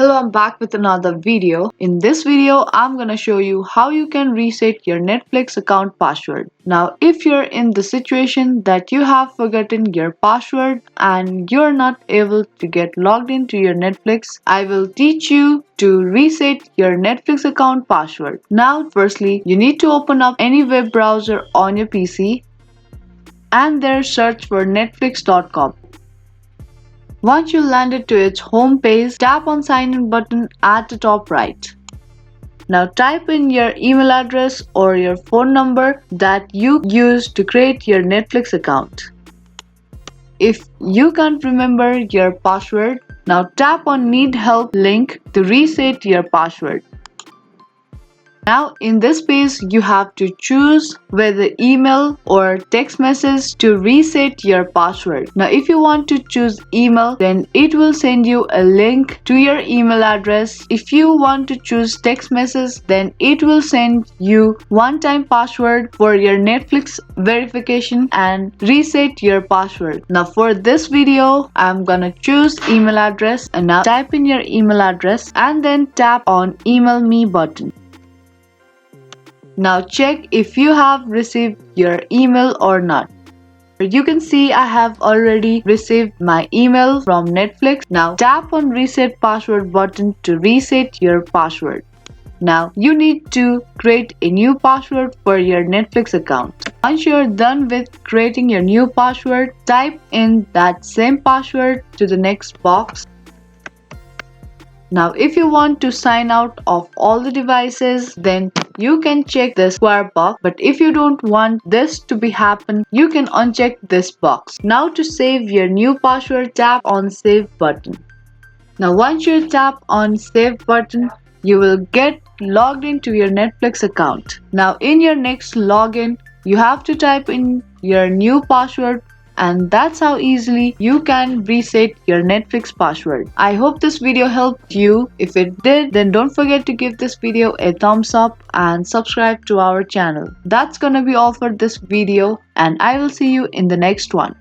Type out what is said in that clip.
Hello, I'm back with another video. In this video, I'm gonna show you how you can reset your Netflix account password. Now, if you're in the situation that you have forgotten your password and you're not able to get logged into your Netflix, I will teach you to reset your Netflix account password. Now, firstly, you need to open up any web browser on your PC and there search for netflix.com. Once you landed to its home page, tap on sign in button at the top right. Now type in your email address or your phone number that you used to create your Netflix account. If you can't remember your password, now tap on need help link to reset your password. Now in this page you have to choose whether email or text message to reset your password. Now if you want to choose email, then it will send you a link to your email address. If you want to choose text message, then it will send you one-time password for your Netflix verification and reset your password. Now for this video I'm gonna choose email address, and now type in your email address and then tap on email me button. Now check if you have received your email or not. You can see I have already received my email from Netflix. Now tap on reset password button to reset your password. Now you need to create a new password for your Netflix account. Once you're done with creating your new password, type in that same password to the next box. Now if you want to sign out of all the devices, then you can check the square box, but if you don't want this to be happen, you can uncheck this box. Now to save your new password, tap on save button. Now once you tap on save button, you will get logged into your Netflix account. Now in your next login, you have to type in your new password, and that's how easily you can reset your Netflix password. I hope this video helped you. If it did, then don't forget to give this video a thumbs up and subscribe to our channel. That's gonna be all for this video, and I will see you in the next one.